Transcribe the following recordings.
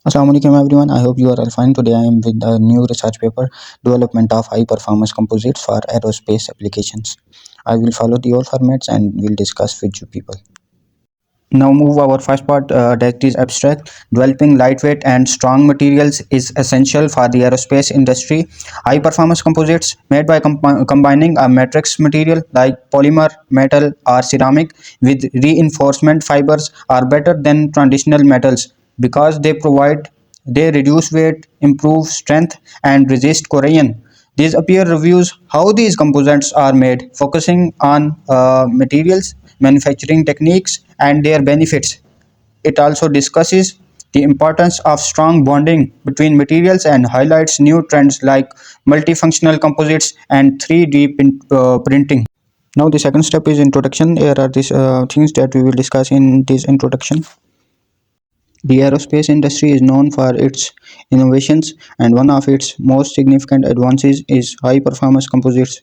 Assalamualaikum everyone. I hope you are all fine. Today I am with a new research paper, development of high performance composites for aerospace applications. I will follow the all formats and will discuss with you people. Now move our first part, that is abstract. Developing lightweight and strong materials is essential for the aerospace industry. High performance composites made by combining a matrix material like polymer, metal or ceramic with reinforcement fibers are better than traditional metals because they reduce weight, improve strength and resist corrosion. These appear reviews how these composites are made, focusing on materials, manufacturing techniques, and their benefits. It also discusses the importance of strong bonding between materials and highlights new trends like multifunctional composites and 3D printing. Now, the second step is introduction. Here are these things that we will discuss in this introduction. The aerospace industry is known for its innovations, and one of its most significant advances is high performance composites.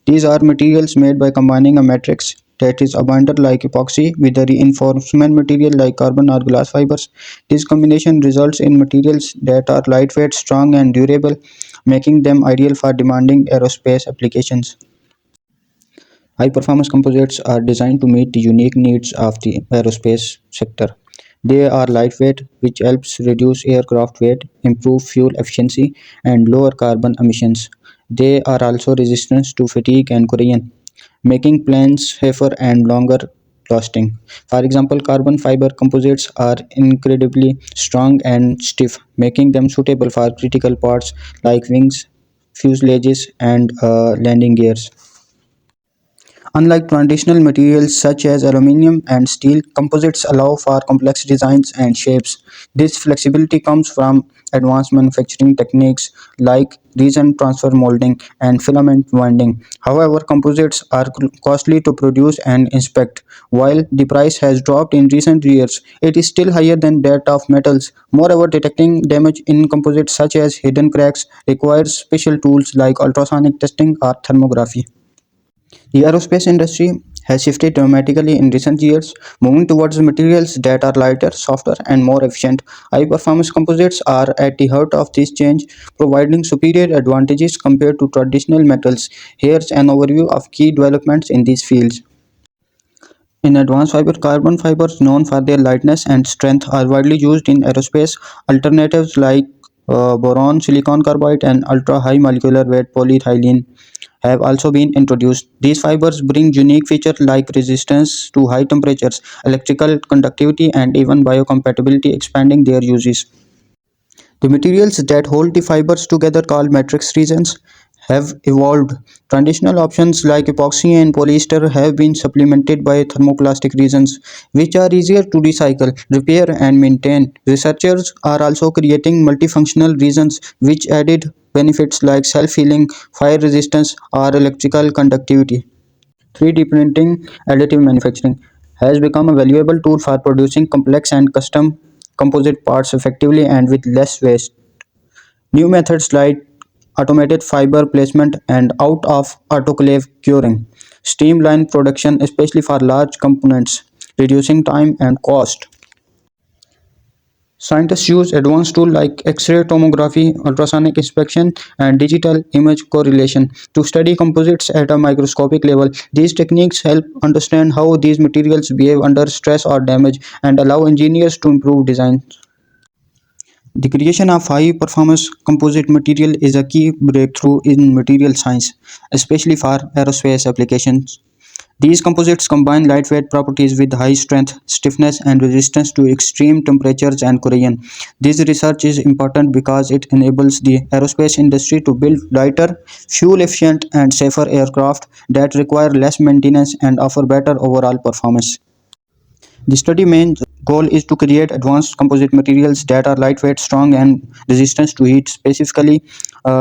These are materials made by combining a matrix that is a binder like epoxy with a reinforcement material like carbon or glass fibers. This combination results in materials that are lightweight, strong, and durable, making them ideal for demanding aerospace applications. High performance composites are designed to meet the unique needs of the aerospace sector. They are lightweight, which helps reduce aircraft weight, improve fuel efficiency, and lower carbon emissions. They are also resistant to fatigue and corrosion, making planes safer and longer lasting. For example, carbon fiber composites are incredibly strong and stiff, making them suitable for critical parts like wings, fuselages, and landing gears. Unlike traditional materials such as aluminum and steel, composites allow for complex designs and shapes. This flexibility comes from advanced manufacturing techniques like resin transfer molding and filament winding. However, composites are costly to produce and inspect. While the price has dropped in recent years, it is still higher than that of metals. Moreover, detecting damage in composites such as hidden cracks requires special tools like ultrasonic testing or thermography. The aerospace industry has shifted dramatically in recent years, moving towards materials that are lighter, softer, and more efficient. High performance composites are at the heart of this change, providing superior advantages compared to traditional metals. Here's an overview of key developments in these fields. In advanced fiber, carbon fibers, known for their lightness and strength, are widely used in aerospace. Alternatives like boron, silicon carbide, and ultra high molecular weight polyethylene have also been introduced. These fibers bring unique features like resistance to high temperatures, electrical conductivity, and even biocompatibility, expanding their uses. The materials that hold the fibers together, called matrix resins, have evolved. Traditional options like epoxy and polyester have been supplemented by thermoplastic resins, which are easier to recycle, repair, and maintain. Researchers are also creating multifunctional resins, which added benefits like self-healing, fire resistance, or electrical conductivity. 3D printing additive manufacturing has become a valuable tool for producing complex and custom composite parts effectively and with less waste. New methods like automated fiber placement and out of autoclave curing streamline production, especially for large components, reducing time and cost. Scientists use advanced tools like X-ray tomography, ultrasonic inspection, and digital image correlation to study composites at a microscopic level. These techniques help understand how these materials behave under stress or damage and allow engineers to improve designs. The creation of high-performance composite material is a key breakthrough in material science, especially for aerospace applications. These composites combine lightweight properties with high strength, stiffness, and resistance to extreme temperatures and corrosion. This research is important because it enables the aerospace industry to build lighter, fuel-efficient, and safer aircraft that require less maintenance and offer better overall performance. The study main goal is to create advanced composite materials that are lightweight, strong, and resistant to heat, specifically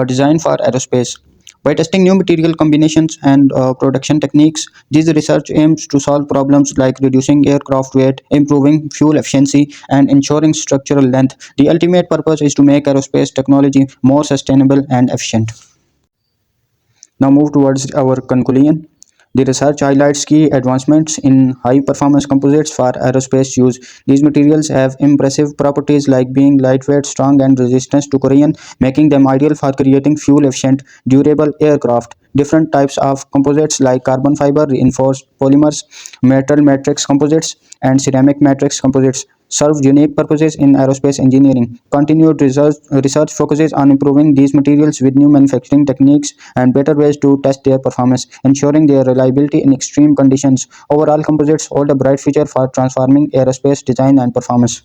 designed for aerospace. By testing new material combinations and production techniques, this research aims to solve problems like reducing aircraft weight, improving fuel efficiency, and ensuring structural length. The ultimate purpose is to make aerospace technology more sustainable and efficient. Now move towards our conclusion. The research highlights key advancements in high-performance composites for aerospace use. These materials have impressive properties like being lightweight, strong, and resistant to corrosion, making them ideal for creating fuel-efficient, durable aircraft. Different types of composites like carbon fiber, reinforced polymers, metal matrix composites, and ceramic matrix composites serve unique purposes in aerospace engineering. Continued research focuses on improving these materials with new manufacturing techniques and better ways to test their performance, ensuring their reliability in extreme conditions. Overall, composites hold a bright future for transforming aerospace design and performance.